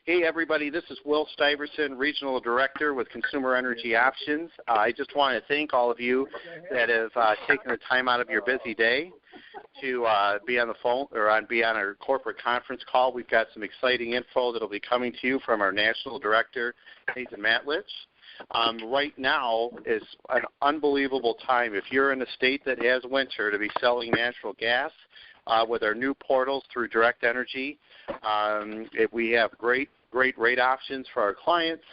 Hey, everybody, this is Will Stuyvesant, Regional Director with Consumer Energy Options. I just want to thank all of you that have taken the time out of your busy day to be on the phone or be on our corporate conference call. We've got some exciting info that will be coming to you from our National Director, Nathan Matelich. Right now is an unbelievable time. If you're in a state that has winter, to be selling natural gas with our new portals through Direct Energy. We have great rate options for our clients,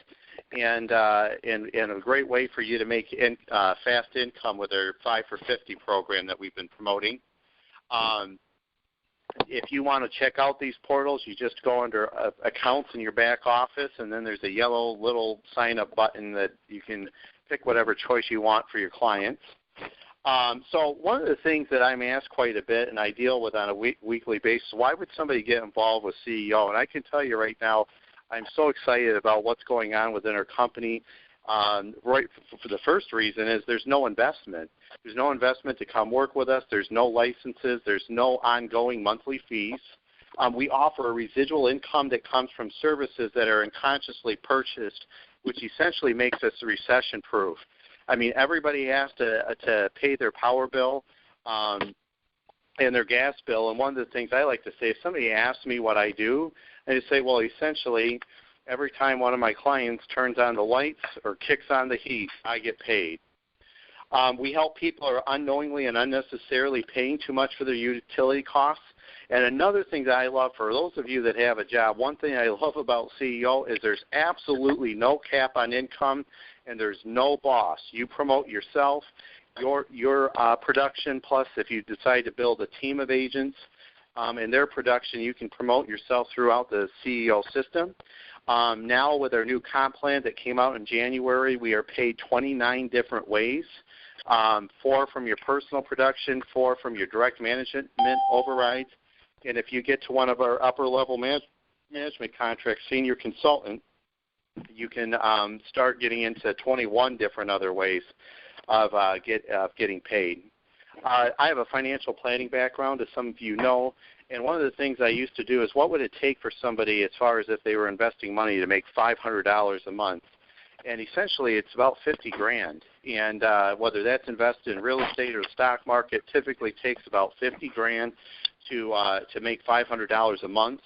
and a great way for you to make fast income with our 5 for 50 program that we've been promoting. If you want to check out these portals, you just go under accounts in your back office, and then there's a yellow little sign-up button that you can pick whatever choice you want for your clients. So one of the things that I'm asked quite a bit and I deal with on a weekly basis, why would somebody get involved with CEO? And I can tell you right now, I'm so excited about what's going on within our company. Right for the first reason is there's no investment. There's no investment to come work with us. There's no licenses. There's no ongoing monthly fees. We offer a residual income that comes from services that are unconsciously purchased, which essentially makes us recession-proof. I mean, everybody has to pay their power bill and their gas bill. And one of the things I like to say, if somebody asks me what I do, I just say, well, essentially, every time one of my clients turns on the lights or kicks on the heat, I get paid. We help people who are unknowingly and unnecessarily paying too much for their utility costs. And another thing that I love, for those of you that have a job, one thing I love about CEO is there's absolutely no cap on income, and there's no boss. You promote yourself, your production, plus if you decide to build a team of agents and their production, you can promote yourself throughout the CEO system. Now with our new comp plan that came out in January, we are paid 29 different ways, 4 from your personal production, 4 from your direct management overrides. And if you get to one of our upper-level management contracts, senior consultant, you can start getting into 21 different other ways of getting paid. I have a financial planning background, as some of you know, and one of the things I used to do is what would it take for somebody as far as if they were investing money to make $500 a month? And essentially it's about $50,000. And whether that's invested in real estate or the stock market, typically takes about $50,000 to make $500 a month.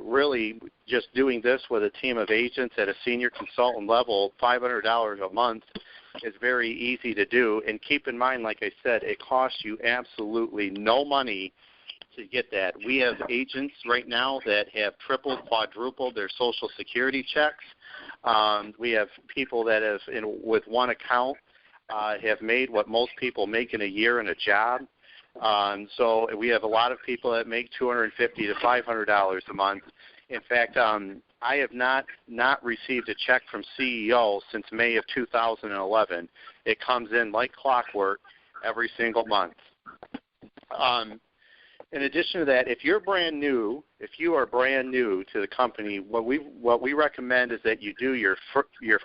Really just doing this with a team of agents at a senior consultant level, $500 a month is very easy to do. And keep in mind, like I said, it costs you absolutely no money to get that. We have agents right now that have tripled, quadrupled their Social Security checks. We have people that have, with one account, have made what most people make in a year in a job. So we have a lot of people that make $250 to $500 a month. In fact, I have not received a check from CEO since May of 2011. It comes in like clockwork every single month. In addition to that, if you are brand new to the company, what we recommend is that you do your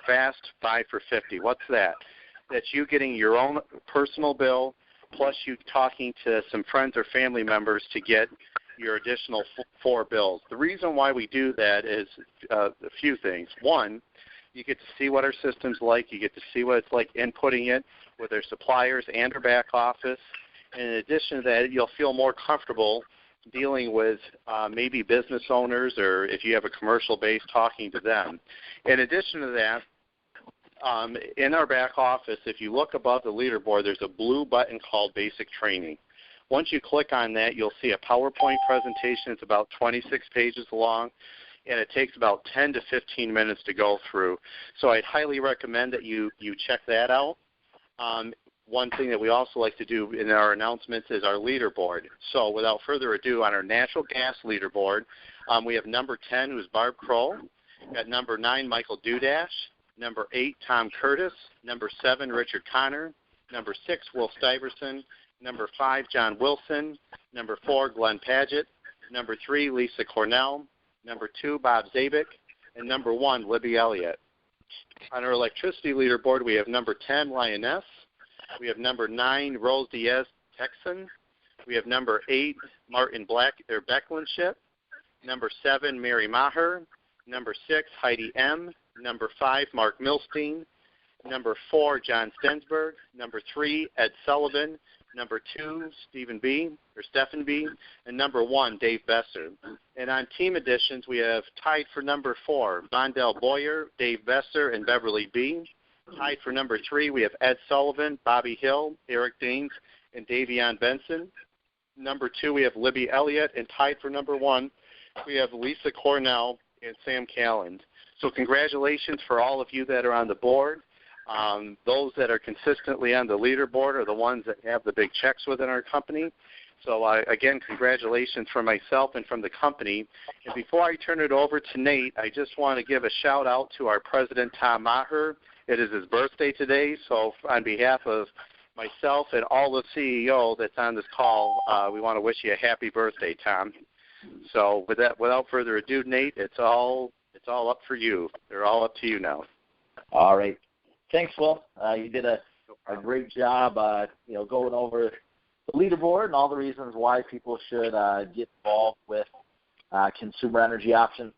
fast 5 for 50. What's that? That's you getting your own personal bill, plus you talking to some friends or family members to get your additional 4 bills. The reason why we do that is a few things. One, you get to see what our system's like. You get to see what it's like inputting it with our suppliers and our back office. And in addition to that, you'll feel more comfortable dealing with maybe business owners, or if you have a commercial base, talking to them. In addition to that, in our back office, if you look above the leaderboard, there's a blue button called Basic Training. Once you click on that, you'll see a PowerPoint presentation. It's about 26 pages long, and it takes about 10 to 15 minutes to go through. So I'd highly recommend that you check that out. One thing that we also like to do in our announcements is our leaderboard. So without further ado, on our natural gas leaderboard, we have number 10, who's Barb Kroll. At number 9, Michael Dudash. Number 8, Tom Curtis. Number 7, Richard Connor. Number 6, Will Stuyvesant. Number 5, John Wilson. Number 4, Glenn Paget. Number 3, Lisa Cornell. Number 2, Bob Zabik. And number 1, Libby Elliott. On our electricity leaderboard, we have number 10, Lioness. We have number 9, Rose Diaz Texan. We have number 8, Martin Becklandship. Number 7, Mary Maher. Number 6, Heidi M. Number 5, Mark Milstein. Number 4, John Stensberg. Number 3, Ed Sullivan. Number 2, Stephen B. And number 1, Dave Besser. And on team additions, we have tied for number 4, Vondell Boyer, Dave Besser, and Beverly B. Tied for number 3, we have Ed Sullivan, Bobby Hill, Eric Daines, and Davion Benson. Number 2, we have Libby Elliott. And tied for number 1, we have Lisa Cornell and Sam Calland. So congratulations for all of you that are on the board. Those that are consistently on the leaderboard are the ones that have the big checks within our company. So, again, congratulations from myself and from the company. And before I turn it over to Nate, I just want to give a shout-out to our president, Tom Maher. It is his birthday today, so on behalf of myself and all the CEO that's on this call, we want to wish you a happy birthday, Tom. So with that, without further ado, Nate, it's all up for you. They're all up to you now. All right. Thanks, Will. You did a great job, going over the leaderboard and all the reasons why people should get involved with consumer energy options.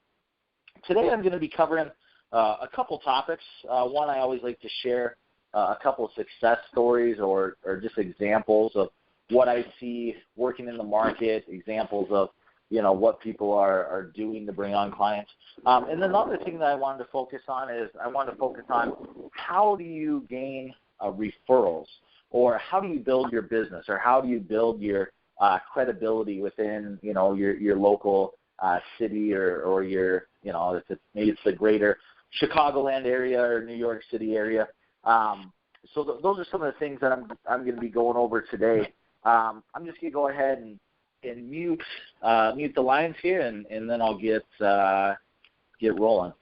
Today I'm going to be covering a couple topics. One, I always like to share a couple of success stories or just examples of what I see working in the market, examples of what people are doing to bring on clients. And then another thing that I wanted to focus on is how do you gain referrals, or how do you build your business, or how do you build your credibility within, your local city or your, maybe it's the greater Chicagoland area or New York City area. So those are some of the things that I'm going to be going over today. I'm just going to go ahead and mute the lines here, and then I'll get rolling.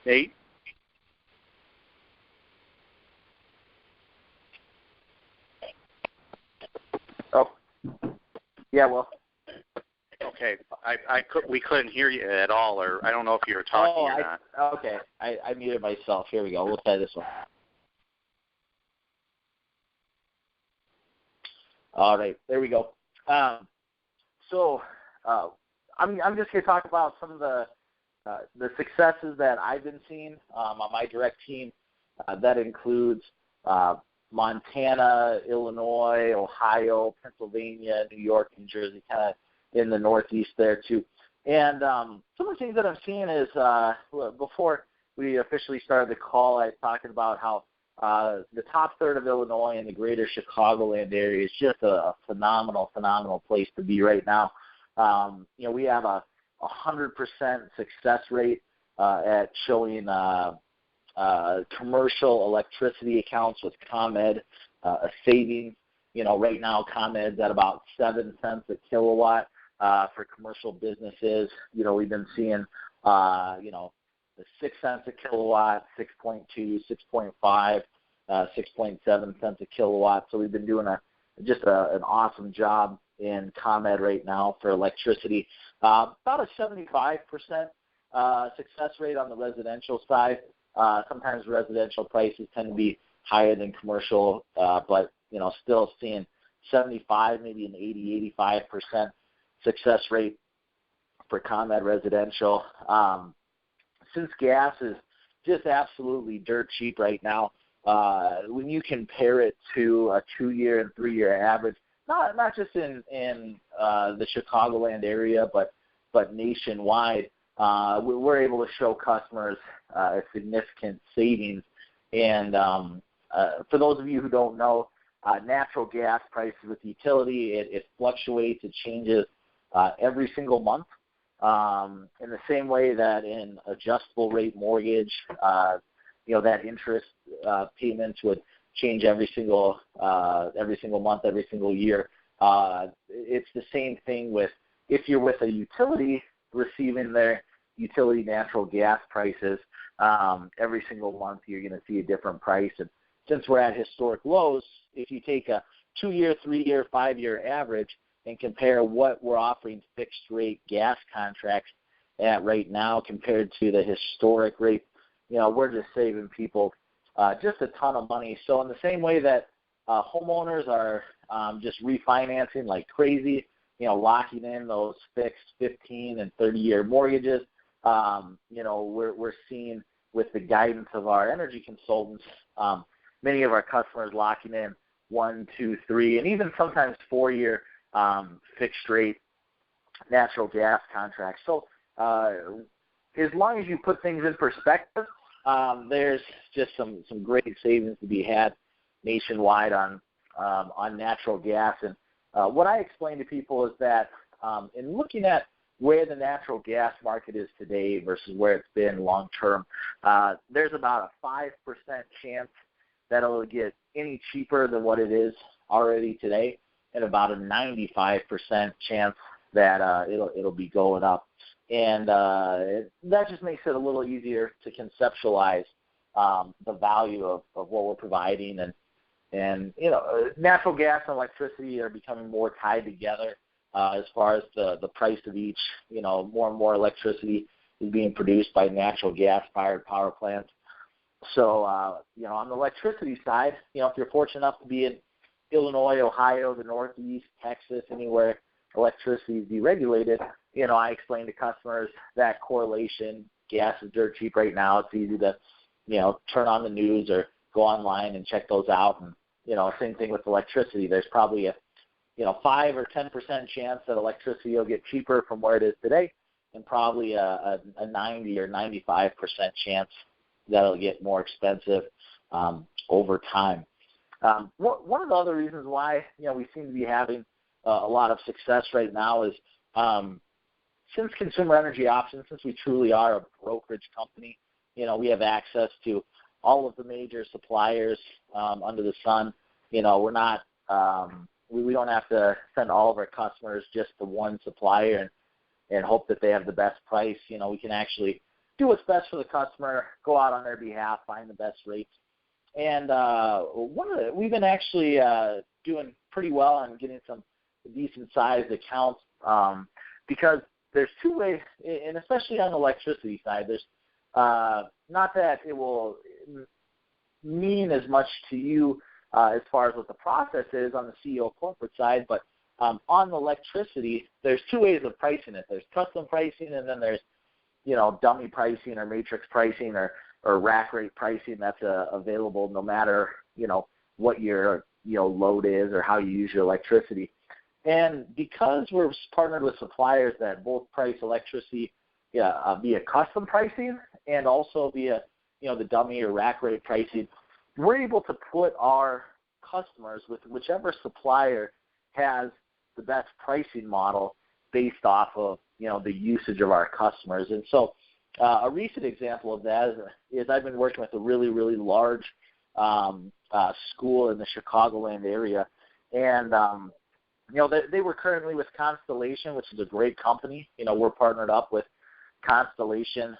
Nate? Oh, yeah, well. Okay, we couldn't hear you at all, or I don't know if you were talking or not. Okay, I muted myself. Here we go. We'll try this one. All right, there we go. So I'm just going to talk about some of the successes that I've been seeing on my direct team. That includes Montana, Illinois, Ohio, Pennsylvania, New York, New Jersey, kind of in the Northeast there too. And some of the things that I'm seeing is before we officially started the call, I was talking about how the top third of Illinois and the greater Chicagoland area is just a phenomenal place to be right now. We have a 100% success rate at showing commercial electricity accounts with ComEd, a savings. Right now ComEd's at about 7 cents a kilowatt for commercial businesses. We've been seeing, the 6 cents a kilowatt, 6.2, 6.5, 6.7 cents a kilowatt. So we've been doing an awesome job in ComEd right now for electricity. About a 75% success rate on the residential side. Sometimes residential prices tend to be higher than commercial, but still seeing 75, maybe an 80, 85% success rate for ComEd residential. Since gas is just absolutely dirt cheap right now, when you compare it to a 2-year and 3-year average, not just in the Chicagoland area, but nationwide, we're able to show customers a significant savings. And for those of you who don't know, natural gas prices with utility, it fluctuates, it changes every single month. In the same way that in adjustable rate mortgage, that interest payments would change every single month, every single year. It's the same thing if you're with a utility receiving their utility natural gas prices. Every single month you're going to see a different price. And since we're at historic lows, if you take a 2-year, 3-year, 5-year average and compare what we're offering fixed rate gas contracts at right now compared to the historic rate, we're just saving people just a ton of money. So in the same way that homeowners are just refinancing like crazy, locking in those fixed 15 and 30-year mortgages, we're seeing with the guidance of our energy consultants, many of our customers locking in 1, 2, 3, and even sometimes 4-year fixed rate natural gas contracts. So as long as you put things in perspective, there's just some great savings to be had nationwide on natural gas. And what I explain to people is that in looking at where the natural gas market is today versus where it's been long term, there's about a 5% chance that it'll get any cheaper than what it is already today, and about a 95% chance that it'll be going up. And that just makes it a little easier to conceptualize the value of what we're providing. And natural gas and electricity are becoming more tied together as far as the price of each. More and more electricity is being produced by natural gas-fired power plants. So, on the electricity side, if you're fortunate enough to be in Illinois, Ohio, the Northeast, Texas, anywhere electricity is deregulated, I explain to customers that correlation. Gas is dirt cheap right now. It's easy to, turn on the news or go online and check those out. And, same thing with electricity. There's probably a 5 or 10% chance that electricity will get cheaper from where it is today, and probably a 90 or 95% chance that it'll get more expensive over time. One of the other reasons why we seem to be having a lot of success right now is since Consumer Energy Options, since we truly are a brokerage company, we have access to all of the major suppliers under the sun. We're not we don't have to send all of our customers just to one supplier and hope that they have the best price. We can actually do what's best for the customer, go out on their behalf, find the best rates. And we've been actually doing pretty well on getting some decent-sized accounts because there's 2 ways, and especially on the electricity side, there's not that it will mean as much to you as far as what the process is on the CEO corporate side, but on the electricity, there's 2 ways of pricing it. There's custom pricing, and then there's dummy pricing or matrix pricing or rack rate pricing that's available no matter what your load is or how you use your electricity. And because we're partnered with suppliers that both price electricity via custom pricing and also via the dummy or rack rate pricing, we're able to put our customers with whichever supplier has the best pricing model based off of the usage of our customers. And so a recent example of that is I've been working with a really, really large school in the Chicagoland area, and they were currently with Constellation, which is a great company. We're partnered up with Constellation.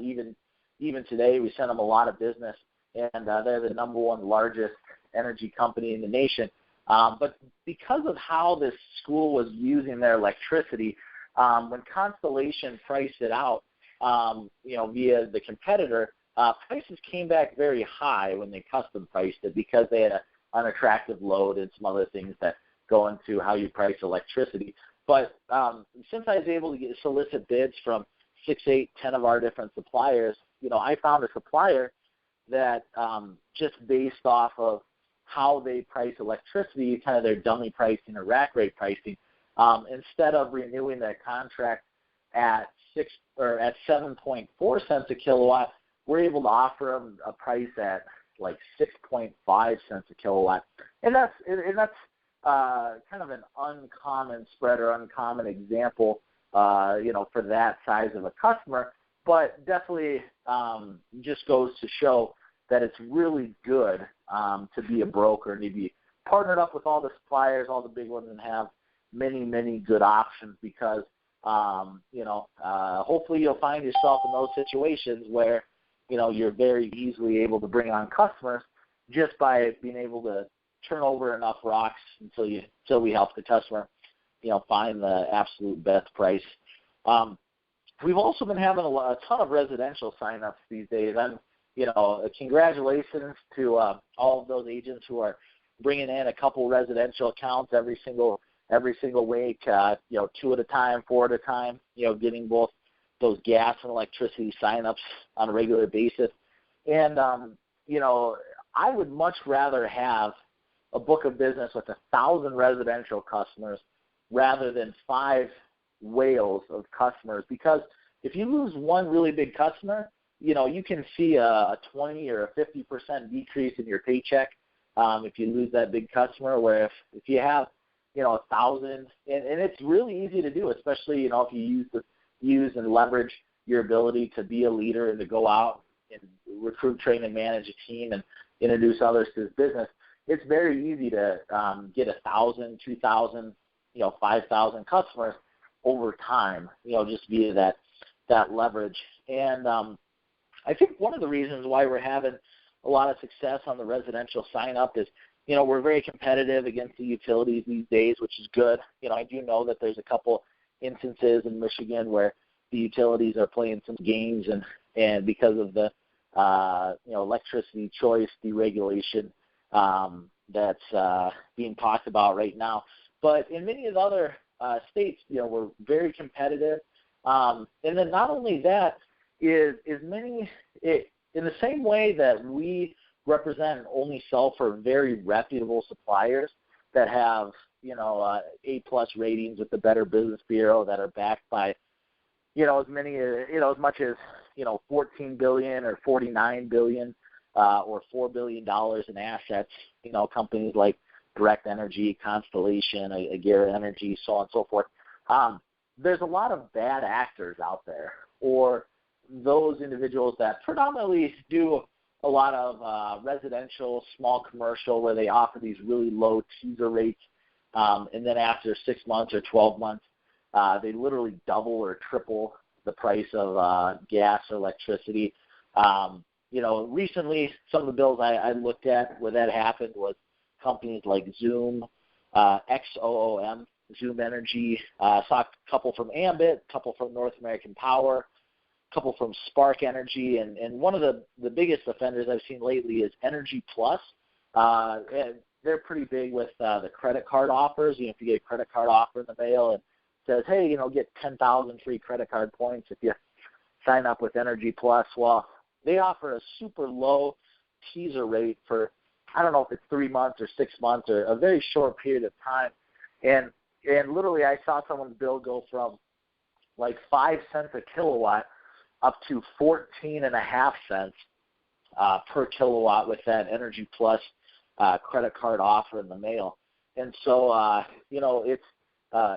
Even today, we send them a lot of business, and they're the number 1 largest energy company in the nation. But because of how this school was using their electricity, when Constellation priced it out, via the competitor, prices came back very high when they custom priced it because they had an unattractive load and some other things that go into how you price electricity. But since I was able to solicit bids from 6, 8, 10 of our different suppliers, I found a supplier that just based off of how they price electricity, kind of their dummy pricing or rack rate pricing, instead of renewing their contract at 7.4 cents a kilowatt, we're able to offer them a price at like 6.5 cents a kilowatt, and that's kind of an uncommon spread or uncommon example, for that size of a customer, but definitely just goes to show that it's really good to be a broker and to be partnered up with all the suppliers, all the big ones, and have many, many good options because, hopefully you'll find yourself in those situations where, you're very easily able to bring on customers just by being able to turn over enough rocks until we help the customer, find the absolute best price. We've also been having a ton of residential signups these days. Congratulations to all of those agents who are bringing in a couple residential accounts every single week, 2 at a time, 4 at a time, getting both those gas and electricity signups on a regular basis. And, I would much rather have a book of business with 1,000 residential customers rather than 5 whales of customers, because if you lose one really big customer, you can see a 20 or a 50% decrease in your paycheck if you lose that big customer, where if you have 1,000, and it's really easy to do, especially if you use and leverage your ability to be a leader and to go out and recruit, train, and manage a team and introduce others to this business. It's very easy to get 1,000, 2,000, 5,000 customers over time, just via that leverage. And I think one of the reasons why we're having a lot of success on the residential sign up is, we're very competitive against the utilities these days, which is good. I do know that there's a couple instances in Michigan where the utilities are playing some games and because of the electricity choice deregulation that's being talked about right now. But in many of the other states, we're very competitive. And then not only that, in the same way that we represent and only sell for very reputable suppliers that have, A+ ratings with the Better Business Bureau, that are backed by, as much as, $14 billion or $49 billion or $4 billion in assets, companies like Direct Energy, Constellation, Agera Energy, so on and so forth. There's a lot of bad actors out there, or those individuals that predominantly do a lot of residential, small commercial, where they offer these really low teaser rates, and then after 6 months or 12 months, they literally double or triple the price of gas or electricity. Recently, some of the bills I looked at where that happened was companies like Zoom, XOOM, Zoom Energy, saw a couple from Ambit, a couple from North American Power, a couple from Spark Energy, and one of the biggest offenders I've seen lately is Energy Plus. And they're pretty big with the credit card offers. If you get a credit card offer in the mail and says, hey, get 10,000 free credit card points if you sign up with Energy Plus. Well, they offer a super low teaser rate for, I don't know if it's 3 months or 6 months or a very short period of time. And literally I saw someone's bill go from like 5 cents a kilowatt up to 14.5 cents per kilowatt with that Energy Plus credit card offer in the mail. And so,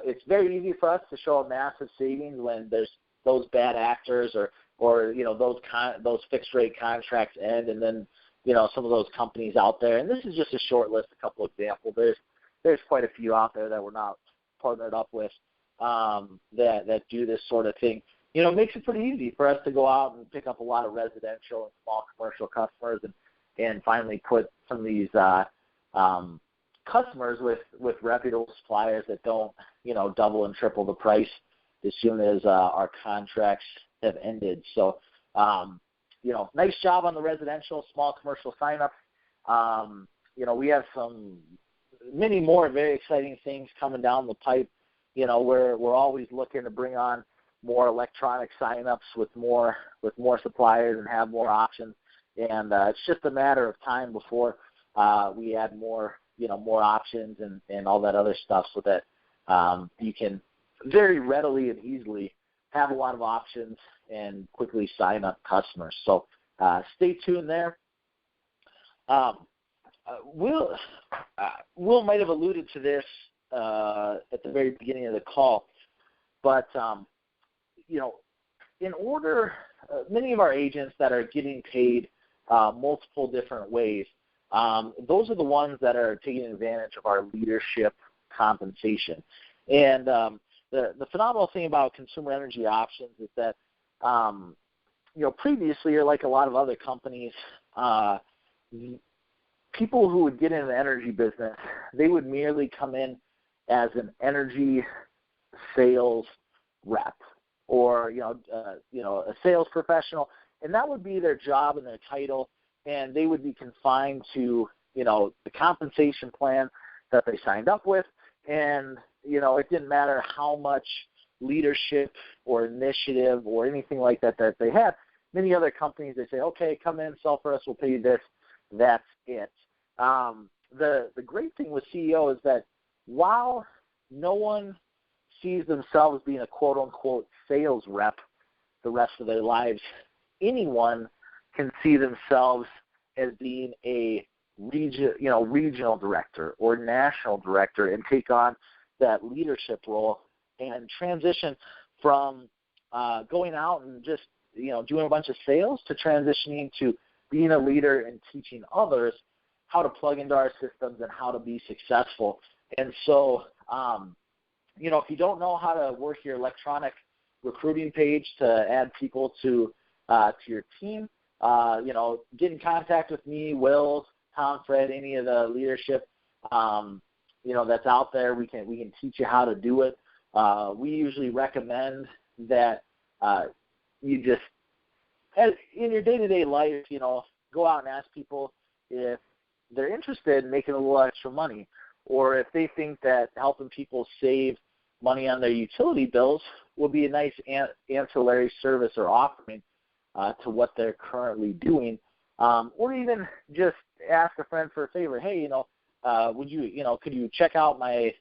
it's very easy for us to show a massive savings when there's those bad actors or those fixed rate contracts end, and then some of those companies out there. And this is just a short list, a couple examples. There's quite a few out there that we're not partnered up with that do this sort of thing. It makes it pretty easy for us to go out and pick up a lot of residential and small commercial customers and finally put some of these customers with reputable suppliers that don't, double and triple the price as soon as our contracts have ended. So, nice job on the residential, small commercial sign-up. We have many more very exciting things coming down the pipe. We're always looking to bring on more electronic sign-ups with more suppliers and have more options. And it's just a matter of time before we add more options and all that other stuff, so that you can very readily and easily have a lot of options and quickly sign up customers. So stay tuned there. Will might have alluded to this at the very beginning of the call, but in order, many of our agents that are getting paid multiple different ways, those are the ones that are taking advantage of our leadership compensation. And the phenomenal thing about Consumer Energy Options is that previously, or like a lot of other companies, people who would get in the energy business, they would merely come in as an energy sales rep, or a sales professional, and that would be their job and their title, and they would be confined to the compensation plan that they signed up with, and it didn't matter how much leadership or initiative or anything like that they had. Many other companies, they say, okay, come in, sell for us, we'll pay you this, that's it. The great thing with CEO is that while no one sees themselves being a quote-unquote sales rep the rest of their lives, anyone can see themselves as being a regional director or national director and take on that leadership role and transition from going out and just doing a bunch of sales to transitioning to being a leader and teaching others how to plug into our systems and how to be successful. And so, if you don't know how to work your electronic recruiting page to add people to your team, get in contact with me, Will, Tom, Fred, any of the leadership, that's out there. We can teach you how to do it. We usually recommend that you just, in your day-to-day life, go out and ask people if they're interested in making a little extra money, or if they think that helping people save money on their utility bills will be a nice ancillary service or offering to what they're currently doing, or even just ask a friend for a favor. Hey, could you check out my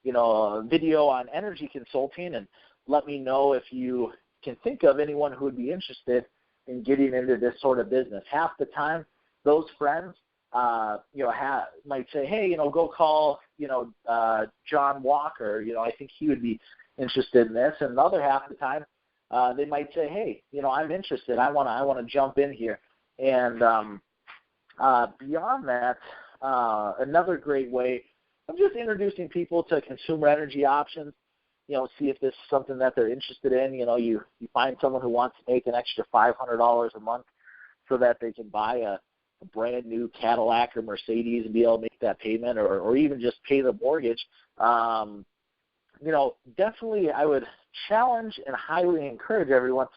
video on energy consulting and let me know if you can think of anyone who would be interested in getting into this sort of business. Half the time, those friends, might say, hey, go call, John Walker. I think he would be interested in this. And the other half of the time, they might say, hey, I'm interested. I want to jump in here. And beyond that, another great way of just introducing people to consumer energy options, see if this is something that they're interested in. You find someone who wants to make an extra $500 a month so that they can buy a brand new Cadillac or Mercedes and be able to make that payment, or even just pay the mortgage. Definitely I would challenge and highly encourage everyone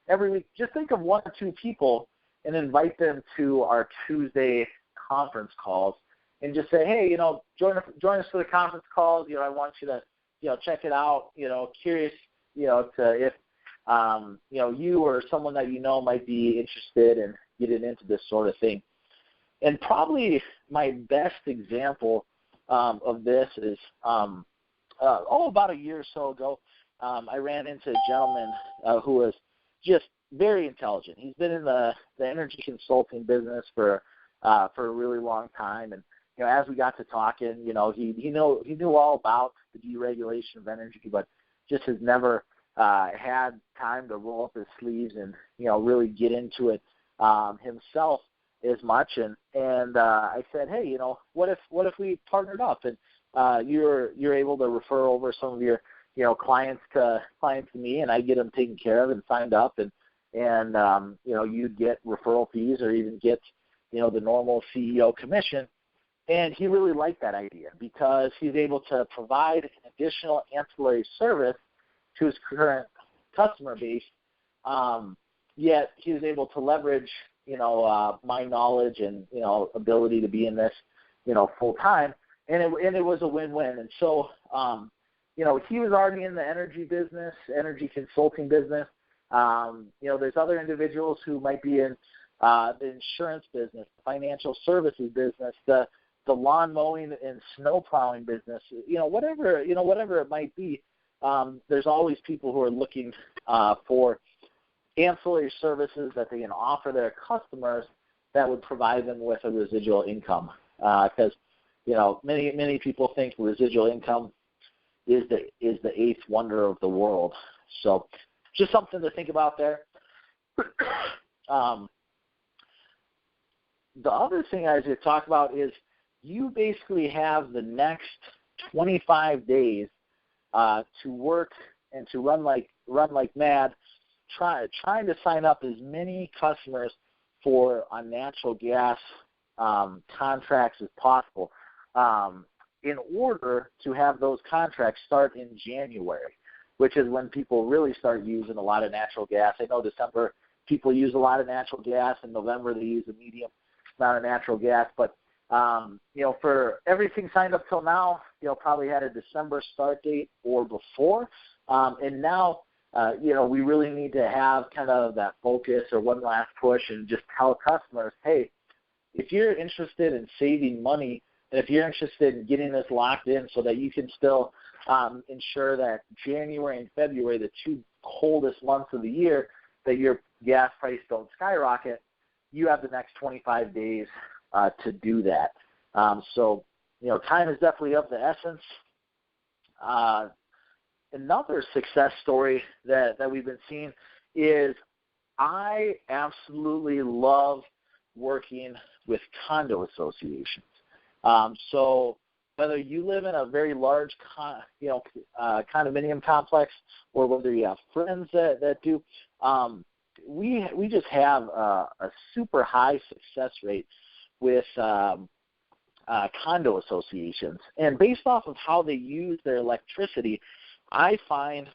every week, just think of one or two people and invite them to our Tuesday conference calls and just say, hey, join us for the conference calls. I want you to, check it out, curious, to if, you or someone that might be interested in getting into this sort of thing. And probably my best example of this is, about a year or so ago, I ran into a gentleman who was just very intelligent. He's been in the energy consulting business for a really long time, and as we got to talking, he knew all about the deregulation of energy, but just has never had time to roll up his sleeves and really get into it himself as much. And I said, hey, what if we partnered up and you're able to refer over some of your clients to me, and I get them taken care of and signed up, and you'd get referral fees or even get the normal CEO commission. And he really liked that idea because he's able to provide an additional ancillary service to his current customer base, yet he was able to leverage my knowledge and ability to be in this full time, and it was a win-win. And so he was already in the energy business, energy consulting business. There's other individuals who might be in the insurance business, financial services business, the lawn mowing and snow plowing business, whatever it might be. There's always people who are looking for ancillary services that they can offer their customers that would provide them with a residual income. Because many people think residual income is the eighth wonder of the world. So just something to think about there. The other thing I was going to talk about is you basically have the next 25 days to work and to run like mad trying to sign up as many customers for on natural gas contracts as possible in order to have those contracts start in January, which is when people really start using a lot of natural gas. I know December people use a lot of natural gas. In November they use a medium amount of natural gas. But, for everything signed up till now, probably had a December start date or before. And now, we really need to have kind of that focus or one last push and just tell customers, hey, if you're interested in saving money, and if you're interested in getting this locked in so that you can still ensure that January and February, the two coldest months of the year, that your gas price don't skyrocket, you have the next 25 days to do that. So time is definitely of the essence. Another success story that we've been seeing is I absolutely love working with condo associations. So whether you live in a very large condominium complex or whether you have friends that do, we just have a super high success rate with condo associations. And based off of how they use their electricity, I find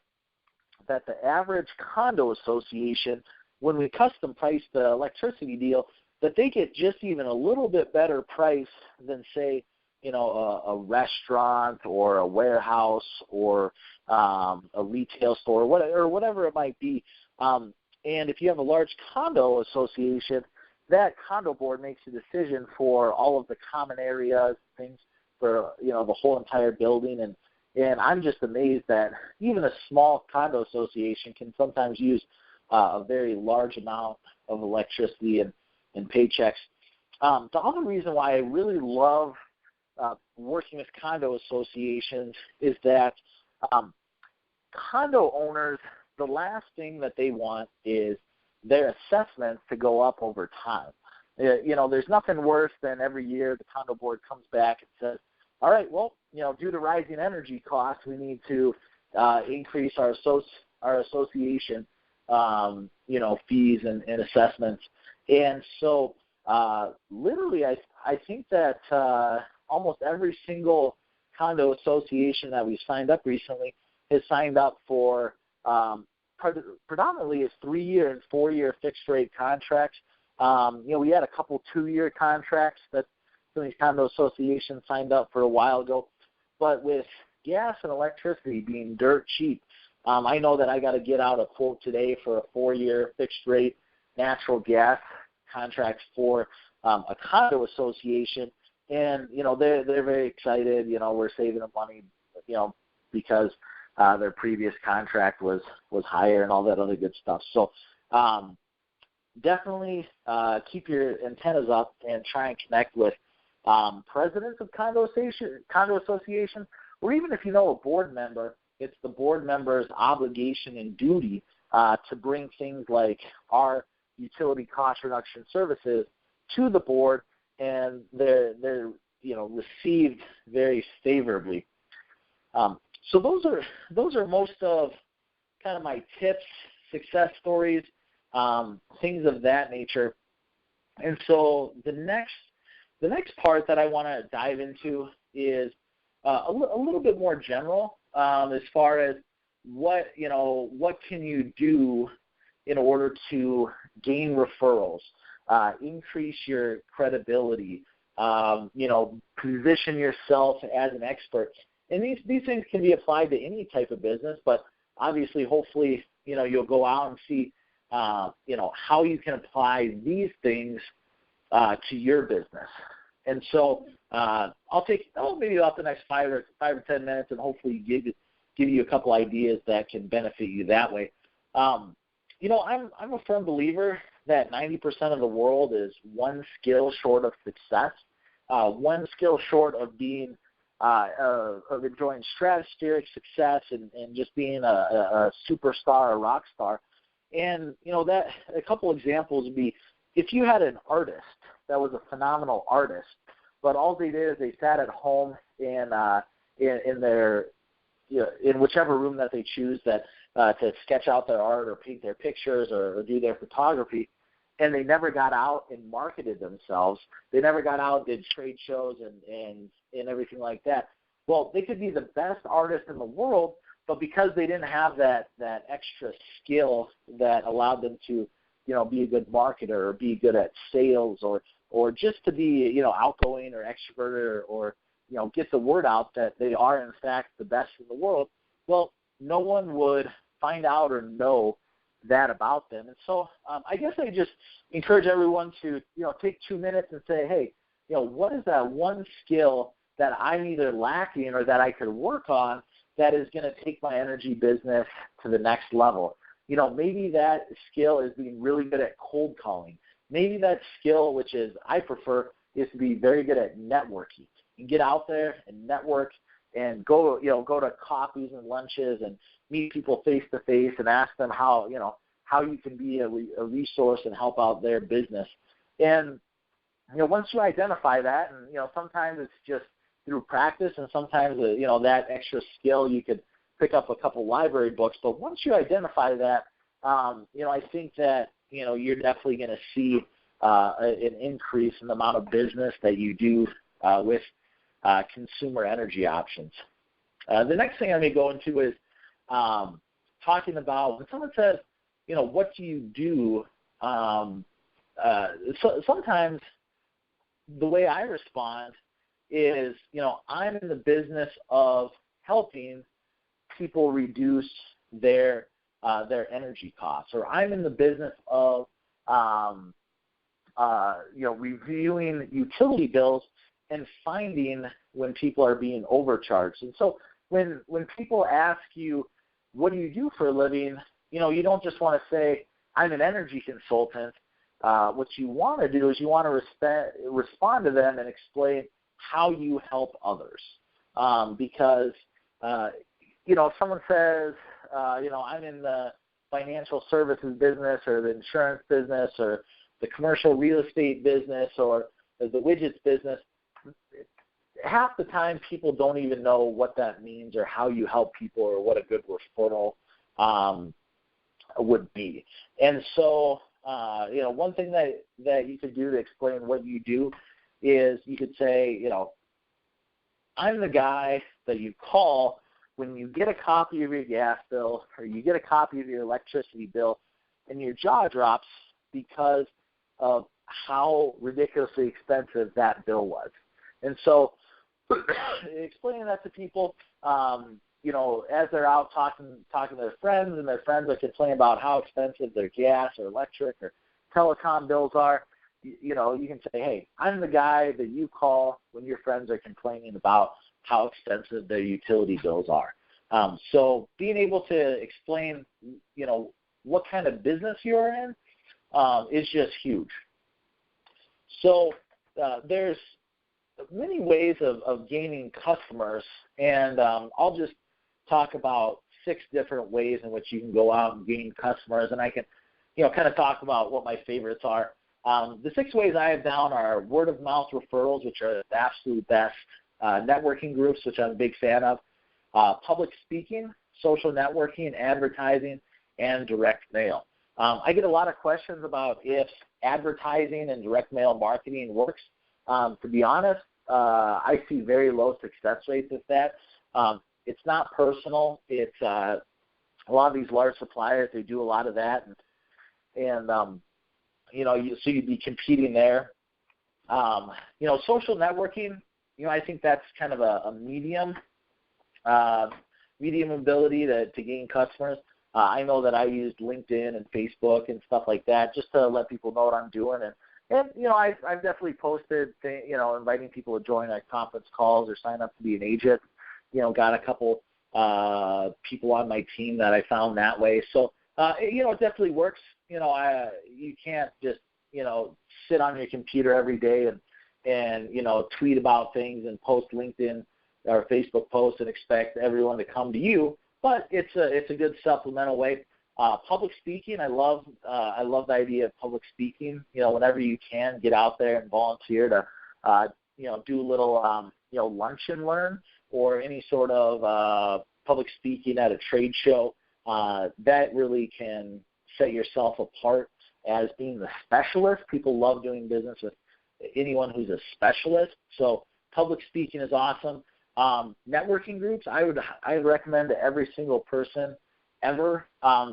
that the average condo association, when we custom price the electricity deal, that they get just even a little bit better price than, say, a restaurant or a warehouse or a retail store or whatever it might be. And if you have a large condo association, that condo board makes a decision for all of the common areas, things for the whole entire building. And I'm just amazed that even a small condo association can sometimes use a very large amount of electricity and paychecks. The other reason why I really love working with condo associations is that condo owners, the last thing that they want is their assessments to go up over time. There's nothing worse than every year the condo board comes back and says, all right, well, due to rising energy costs, we need to increase our association, fees and assessments. And so literally I think that almost every single condo association that we've signed up recently has signed up for predominantly is 3-year and 4-year fixed rate contracts. We had a couple 2-year contracts that some of these condo associations signed up for a while ago. But with gas and electricity being dirt cheap, I know that I got to get out a quote today for a 4-year fixed rate natural gas contract for a condo association. And, they're very excited. We're saving them money, because their previous contract was higher and all that other good stuff. So definitely keep your antennas up and try and connect with presidents of condo associations, or even if you know a board member, it's the board member's obligation and duty to bring things like our utility cost reduction services to the board, and they're received very favorably. So those are most of kind of my tips, success stories, things of that nature. And so the next part that I want to dive into is a little bit more general as far as what can you do in order to gain referrals, increase your credibility, position yourself as an expert. And these things can be applied to any type of business, but obviously, hopefully, you'll go out and see, how you can apply these things to your business. And so I'll maybe about the next 5 or 10 minutes, and hopefully give you a couple ideas that can benefit you that way. I'm a firm believer that 90% of the world is one skill short of success, one skill short of being of enjoying stratospheric success and just being a superstar, a rock star. And that a couple examples would be, if you had an artist that was a phenomenal artist, but all they did is they sat at home in their in whichever room that they choose, that to sketch out their art or paint their pictures or do their photography, and they never got out and marketed themselves. They never got out, did trade shows and everything like that. Well, they could be the best artist in the world, but because they didn't have that extra skill that allowed them to, be a good marketer or be good at sales or just to be, outgoing or extroverted or get the word out that they are, in fact, the best in the world, well, no one would find out or know that about them. And so I guess I just encourage everyone to, take 2 minutes and say, hey, what is that one skill that I'm either lacking or that I could work on that is going to take my energy business to the next level? Maybe that skill is being really good at cold calling. Maybe that skill, which is I prefer, is to be very good at networking and get out there and network and go to coffees and lunches and meet people face to face and ask them how you can be a resource and help out their business. And once you identify that, and sometimes it's just through practice, and sometimes that extra skill you could pick up a couple library books. But once you identify that, I think that you're definitely going to see an increase in the amount of business that you do with consumer energy options. The next thing I'm going to go into is talking about when someone says, what do you do? So sometimes the way I respond is, I'm in the business of helping people reduce their energy costs, or I'm in the business of reviewing utility bills and finding when people are being overcharged. And so when people ask you, what do you do for a living, you don't just want to say, I'm an energy consultant. What you want to do is you want to respond to them and explain how you help others. Because, if someone says, I'm in the financial services business or the insurance business or the commercial real estate business or the widgets business, half the time people don't even know what that means or how you help people or what a good referral would be. And so, one thing that you could do to explain what you do is you could say, I'm the guy that you call when you get a copy of your gas bill or you get a copy of your electricity bill and your jaw drops because of how ridiculously expensive that bill was. And so explaining that to people, as they're out talking to their friends and their friends are complaining about how expensive their gas or electric or telecom bills are, you can say, hey, I'm the guy that you call when your friends are complaining about how expensive their utility bills are. So being able to explain, what kind of business you're in is just huge. So there's many ways of gaining customers, and I'll just talk about 6 different ways in which you can go out and gain customers, and I can, kind of talk about what my favorites are. The 6 ways I have down are word-of-mouth referrals, which are the absolute best, networking groups, which I'm a big fan of, public speaking, social networking, advertising, and direct mail. I get a lot of questions about if advertising and direct mail marketing works. To be honest, I see very low success rates with that. It's not personal. It's a lot of these large suppliers, they do a lot of that, and so you'd be competing there. Social networking, I think that's kind of a medium ability to gain customers. I know that I used LinkedIn and Facebook and stuff like that just to let people know what I'm doing. And I've definitely posted, inviting people to join conference calls or sign up to be an agent. Got a couple people on my team that I found that way. So, it definitely works. You can't just, sit on your computer every day and tweet about things and post LinkedIn or Facebook posts and expect everyone to come to you. But it's a good supplemental way. Public speaking, I love the idea of public speaking. Whenever you can, get out there and volunteer to, do a little, lunch and learn or any sort of public speaking at a trade show. that really can set yourself apart as being the specialist. People love doing business with anyone who's a specialist. So public speaking is awesome. Networking groups, I would recommend to every single person ever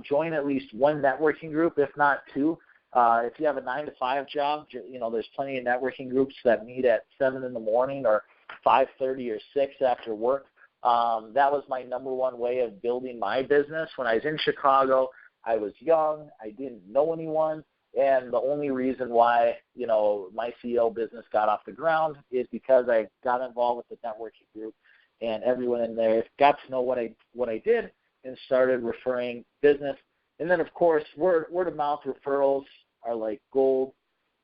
join at least one networking group, if not two. If you have a 9-to-5 job, there's plenty of networking groups that meet at 7 in the morning or 5:30 or 6 after work. That was my number one way of building my business. When I was in Chicago, I was young, I didn't know anyone, and the only reason why, my CEO business got off the ground is because I got involved with the networking group, and everyone in there got to know what I did and started referring business. And then, of course, word of mouth referrals are like gold.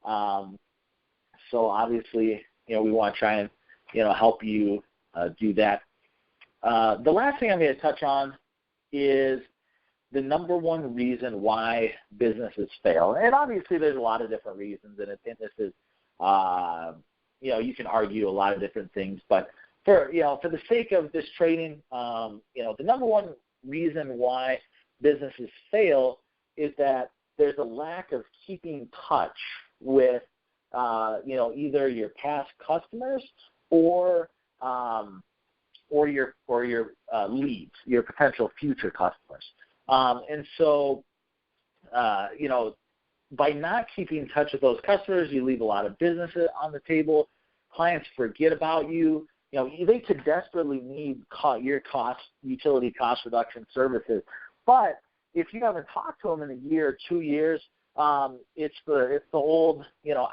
So obviously, we want to try and, help you do that. The last thing I'm going to touch on is the number one reason why businesses fail. And obviously there's a lot of different reasons, and this is, you can argue a lot of different things. But for the sake of this training, the number one reason why businesses fail is that there's a lack of keeping touch with, either your past customers or your leads, your potential future customers. And so, by not keeping in touch with those customers, you leave a lot of businesses on the table. Clients forget about you. They could desperately need your utility cost reduction services. But if you haven't talked to them in a year or 2 years, it's the old,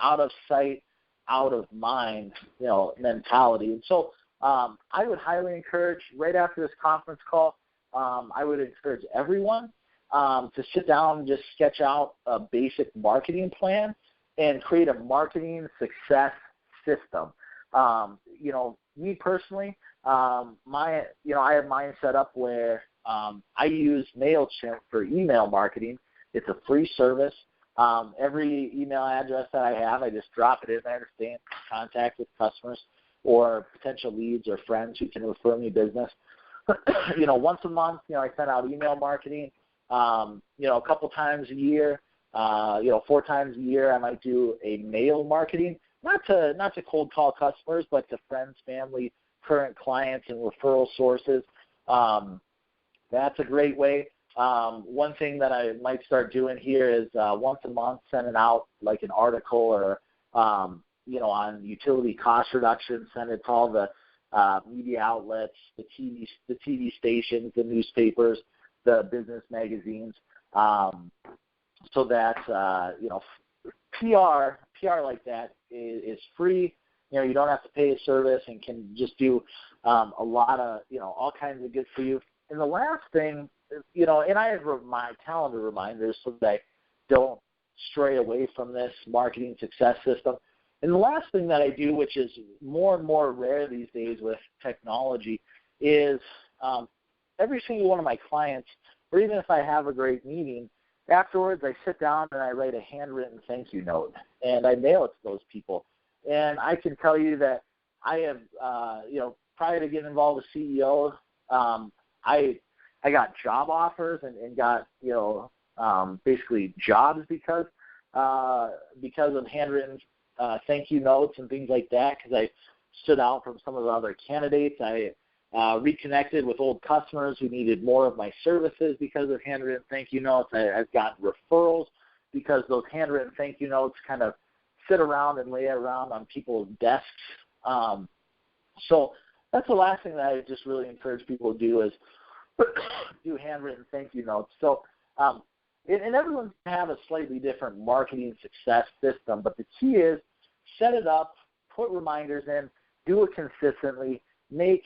out of sight, out of mind, mentality. And so I would highly encourage, right after this conference call, I would encourage everyone to sit down and just sketch out a basic marketing plan and create a marketing success system. Me personally, I have mine set up where I use MailChimp for email marketing. It's a free service. Every email address that I have, I just drop it in there to stay in contact with customers or potential leads or friends who can refer me business. Once a month, I send out email marketing. A couple times a year, 4 times a year, I might do a mail marketing, not to cold call customers, but to friends, family, current clients, and referral sources. That's a great way. One thing that I might start doing here is once a month sending out like an article or, on utility cost reduction, send it to all the media outlets, the TV stations, the newspapers, the business magazines, so that, PR like that is free. You don't have to pay a service and can just do a lot of, all kinds of good for you. And the last thing, and I have my calendar reminders so that I don't stray away from this marketing success system. And the last thing that I do, which is more and more rare these days with technology, is every single one of my clients, or even if I have a great meeting, afterwards I sit down and I write a handwritten thank you note, and I mail it to those people. And I can tell you that I have, prior to getting involved with CEO, I got job offers and got, basically jobs because of handwritten thank you notes and things like that, because I stood out from some of the other candidates. I reconnected with old customers who needed more of my services because of handwritten thank you notes. I've got referrals because those handwritten thank you notes kind of sit around and lay around on people's desks. So that's the last thing that I just really encourage people to do is do handwritten thank you notes. So and everyone's going to have a slightly different marketing success system, but the key is set it up, put reminders in, do it consistently, make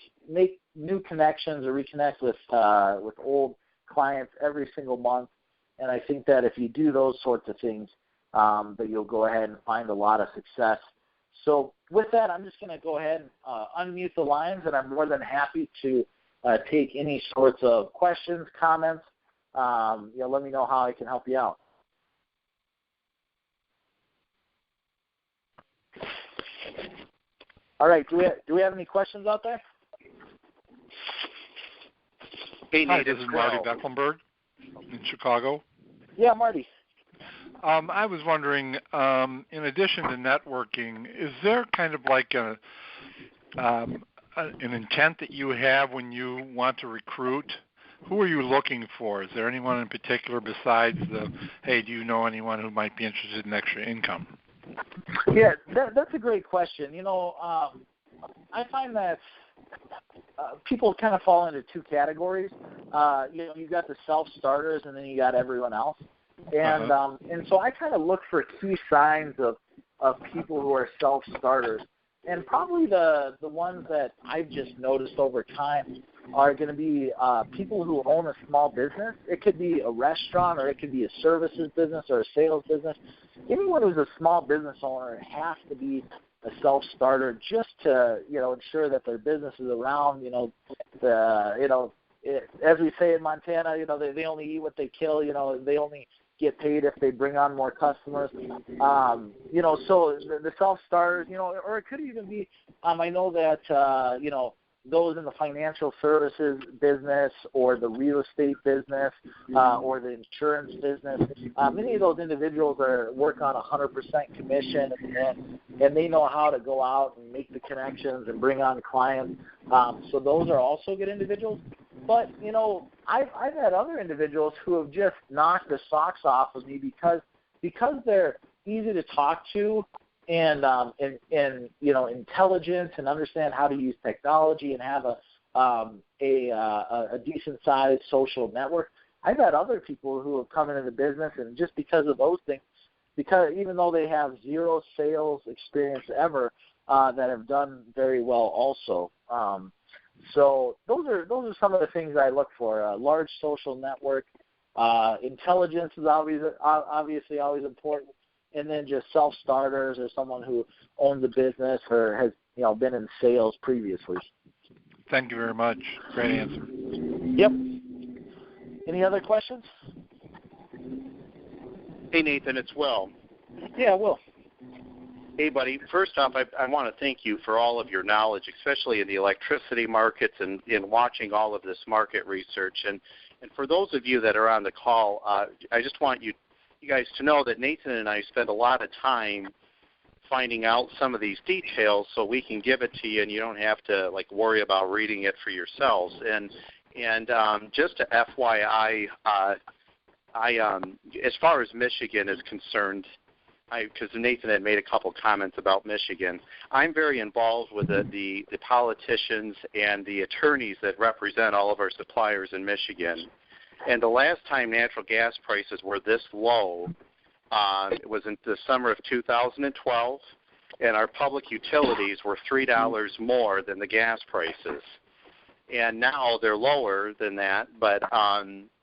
new connections or reconnect with old clients every single month. And I think that if you do those sorts of things, that you'll go ahead and find a lot of success. So with that, I'm just going to go ahead and unmute the lines, and I'm more than happy to take any sorts of questions, comments. Let me know how I can help you out. All right. Do we have any questions out there? Hey, Hi, Nate, this is Marty Becklenberg. in Chicago. Yeah, Marty. I was wondering, in addition to networking, is there kind of like an intent that you have when you want to recruit? Who are you looking for? Is there anyone in particular besides hey, do you know anyone who might be interested in extra income? Yeah, that's a great question. I find that people kind of fall into two categories. You got the self-starters, and then you got everyone else. And and so I kind of look for key signs of people who are self-starters. And probably the ones that I've just noticed over time are going to be people who own a small business. It could be a restaurant, or it could be a services business or a sales business. Anyone who's a small business owner has to be a self-starter, just to ensure that their business is around. As we say in Montana, they only eat what they kill. They only get paid if they bring on more customers. So the self-starters, or it could even be, I know that, those in the financial services business or the real estate business or the insurance business, many of those individuals work on 100% commission, and they know how to go out and make the connections and bring on clients. So those are also good individuals. But, I've had other individuals who have just knocked the socks off of me because they're easy to talk to and intelligent and understand how to use technology and have a decent sized social network. I've had other people who have come into the business, and just because of those things, because even though they have zero sales experience ever, that have done very well also. So those are some of the things I look for. A large social network, intelligence is obviously always important, and then just self-starters or someone who owns a business or has been in sales previously. Thank you very much. Great answer. Yep. Any other questions? Hey, Nathan, it's Will. Yeah, Will. Hey, buddy. First off, I want to thank you for all of your knowledge, especially in the electricity markets and in watching all of this market research. And for those of you that are on the call, I just want you guys to know that Nathan and I spend a lot of time finding out some of these details so we can give it to you, and you don't have to worry about reading it for yourselves. And just to FYI, as far as Michigan is concerned, because Nathan had made a couple comments about Michigan, I'm very involved with the politicians and the attorneys that represent all of our suppliers in Michigan. And the last time natural gas prices were this low, it was in the summer of 2012, and our public utilities were $3 more than the gas prices. And now they're lower than that, but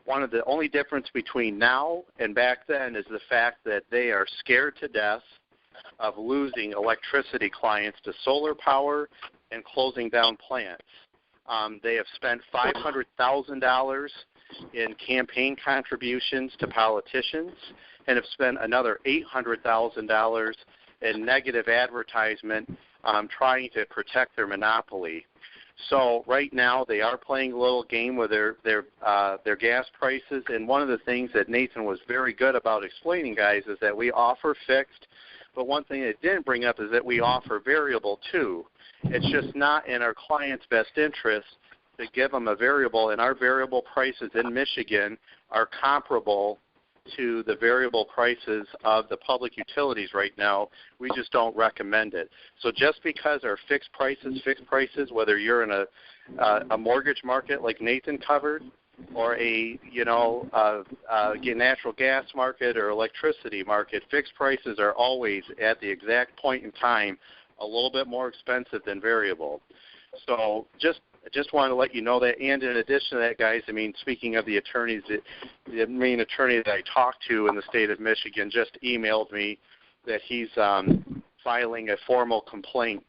one of the only difference between now and back then is the fact that they are scared to death of losing electricity clients to solar power and closing down plants. They have spent $500,000 in campaign contributions to politicians and have spent another $800,000 in negative advertisement trying to protect their monopoly. So right now they are playing a little game with their gas prices, and one of the things that Nathan was very good about explaining, guys, is that we offer fixed, but one thing it didn't bring up is that we offer variable too. It's just not in our client's best interest to give them a variable, and our variable prices in Michigan are comparable to the variable prices of the public utilities right now. We just don't recommend it. So just because our fixed prices, whether you're in a mortgage market like Nathan covered, or a natural gas market or electricity market, fixed prices are always at the exact point in time a little bit more expensive than variable. So I just wanted to let you know that. And in addition to that, guys, speaking of the attorneys, the main attorney that I talked to in the state of Michigan just emailed me that he's filing a formal complaint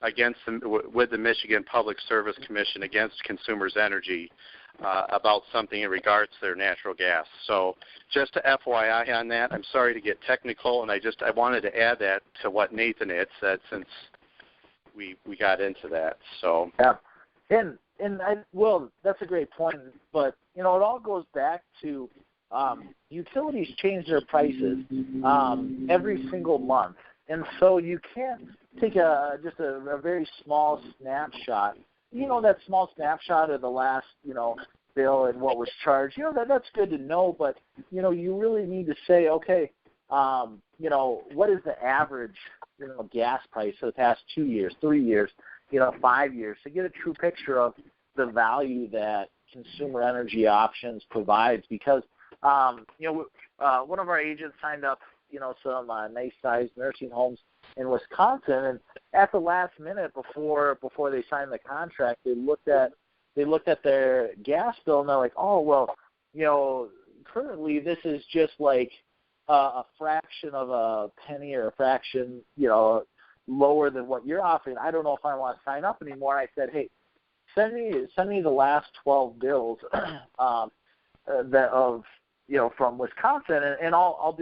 against them with the Michigan Public Service Commission against Consumers Energy about something in regards to their natural gas. So just to FYI on that, I'm sorry to get technical, and I wanted to add that to what Nathan had said since we got into that. So yeah. Well, that's a great point, but it all goes back to utilities change their prices every single month, and so you can't take just a very small snapshot. That small snapshot of the last bill and what was charged. That's good to know, but you really need to say, okay, what is the average gas price for the past 2 years, 3 years, 5 years, to get a true picture of the value that Consumer Energy Options provides. Because one of our agents signed up some nice-sized nursing homes in Wisconsin, and at the last minute before they signed the contract, they looked at their gas bill and they're like, oh well, currently this is just like a fraction of a penny or a fraction lower than what you're offering. I don't know if I want to sign up anymore. And I said, hey, send me the last 12 bills from Wisconsin, and I'll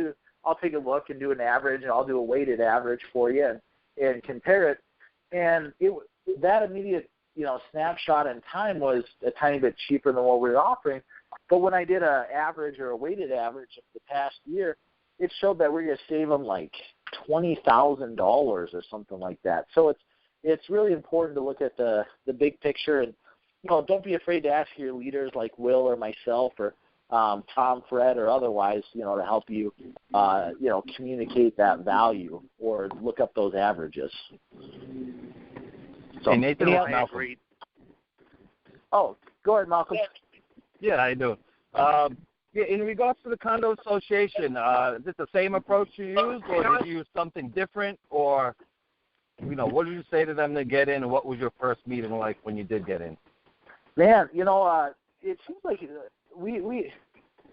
take a look and do an average, and I'll do a weighted average for you and compare it. And that immediate snapshot in time was a tiny bit cheaper than what we were offering. But when I did an average or a weighted average of the past year, it showed that we're going to save them like $20,000 or something like that. So it's really important to look at the big picture, and don't be afraid to ask your leaders like Will or myself or Tom, Fred, or otherwise, to help you, communicate that value or look up those averages. So, hey, Nathan, it's Malcolm. Oh, go ahead, Malcolm. Yeah, I do. In regards to the condo association, is it the same approach you used, or did you use something different, or what did you say to them to get in, and what was your first meeting like when you did get in? Man, it seems like we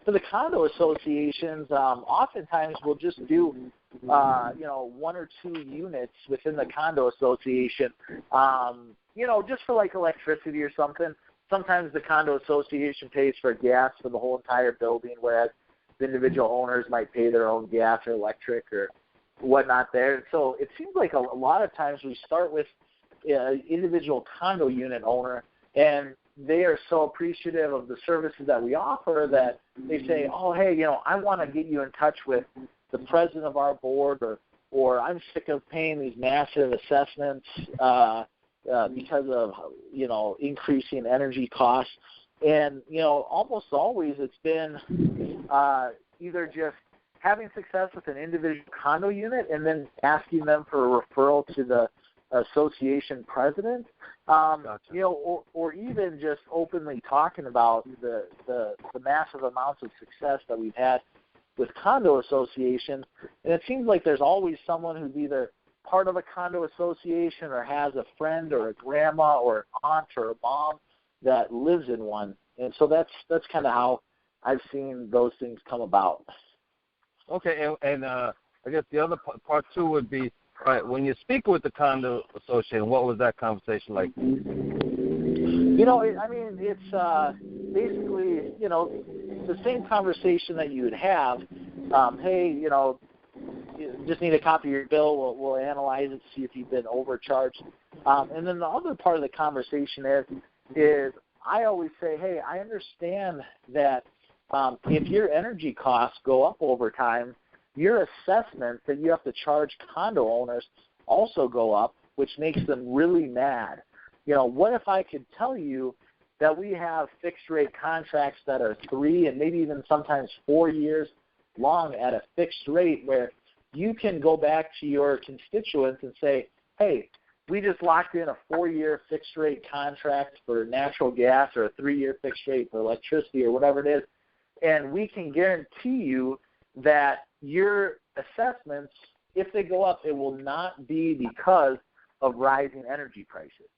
for the condo associations, oftentimes we'll just do one or two units within the condo association, just for like electricity or something. Sometimes the condo association pays for gas for the whole entire building, whereas the individual owners might pay their own gas or electric or whatnot there. So it seems like a lot of times we start with an individual condo unit owner, and they are so appreciative of the services that we offer that they say, oh, hey, I want to get you in touch with the president of our board, or I'm sick of paying these massive assessments because of, increasing energy costs. And, almost always it's been either just having success with an individual condo unit and then asking them for a referral to the association president, Gotcha. or even just openly talking about the massive amounts of success that we've had with condo associations. And it seems like there's always someone who's either part of a condo association or has a friend or a grandma or an aunt or a mom that lives in one. And so that's kind of how I've seen those things come about. Okay, and I guess the other part too would be, all right, when you speak with the condo association, what was that conversation like? It's basically, the same conversation that you would have. Hey, you just need a copy of your bill. We'll analyze it, see if you've been overcharged. And then the other part of the conversation is I always say, hey, I understand that if your energy costs go up over time, your assessment that you have to charge condo owners also go up, which makes them really mad. What if I could tell you that we have fixed rate contracts that are 3 and maybe even sometimes 4 years long at a fixed rate, where you can go back to your constituents and say, hey, we just locked in a 4-year fixed rate contract for natural gas or a 3-year fixed rate for electricity or whatever it is, and we can guarantee you that your assessments, if they go up, it will not be because of rising energy prices.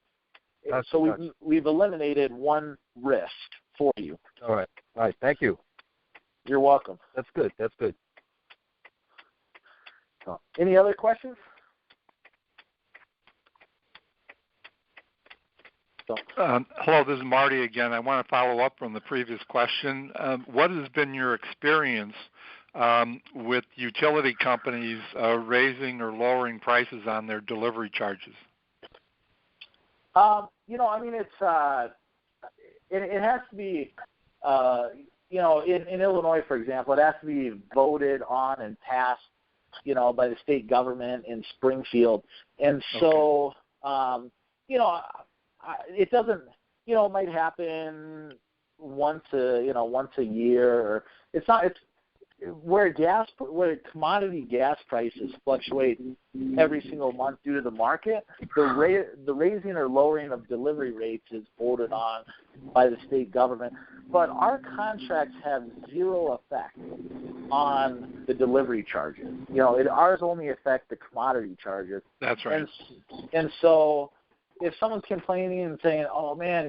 So we've eliminated one risk for you. All right. Thank you. You're welcome. That's good. Any other questions? Hello, this is Marty again. I want to follow up from the previous question. What has been your experience with utility companies raising or lowering prices on their delivery charges? It has to be, in Illinois, for example, it has to be voted on and passed, by the state government in Springfield. And so, it doesn't, it might happen once a year, or it's where commodity gas prices fluctuate every single month due to the market. The raising or lowering of delivery rates is voted on by the state government, but our contracts have zero effect on the delivery charges. Ours only affect the commodity charges. That's right. And so, if someone's complaining and saying, "Oh man,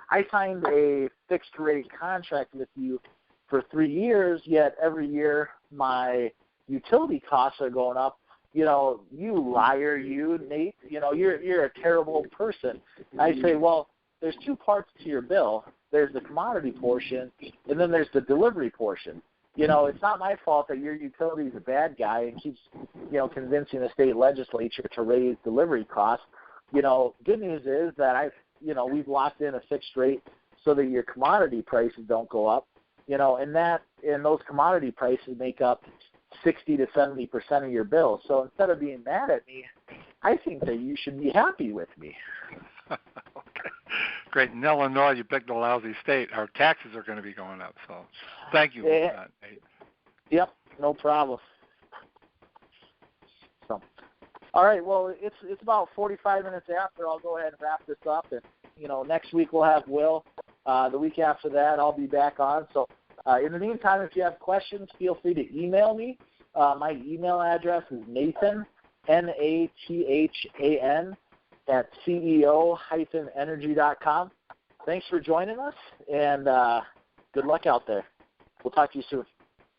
I signed a fixed rate contract with you for 3 years, yet every year my utility costs are going up," you liar, Nate. You're a terrible person. I say, well, there's two parts to your bill. There's the commodity portion, and then there's the delivery portion. It's not my fault that your utility is a bad guy and keeps, convincing the state legislature to raise delivery costs. Good news is that we've locked in a fixed rate so that your commodity prices don't go up. And those commodity prices make up 60 to 70% of your bill. So instead of being mad at me, I think that you should be happy with me. Okay. Great. In Illinois, you picked a lousy state. Our taxes are going to be going up. So thank you. Nate. Yep, no problem. So, all right. Well, it's about 45 minutes after. I'll go ahead and wrap this up. And, next week we'll have Will. The week after that, I'll be back on. So in the meantime, if you have questions, feel free to email me. My email address is Nathan, Nathan, at CEO-energy.com. Thanks for joining us, and good luck out there. We'll talk to you soon.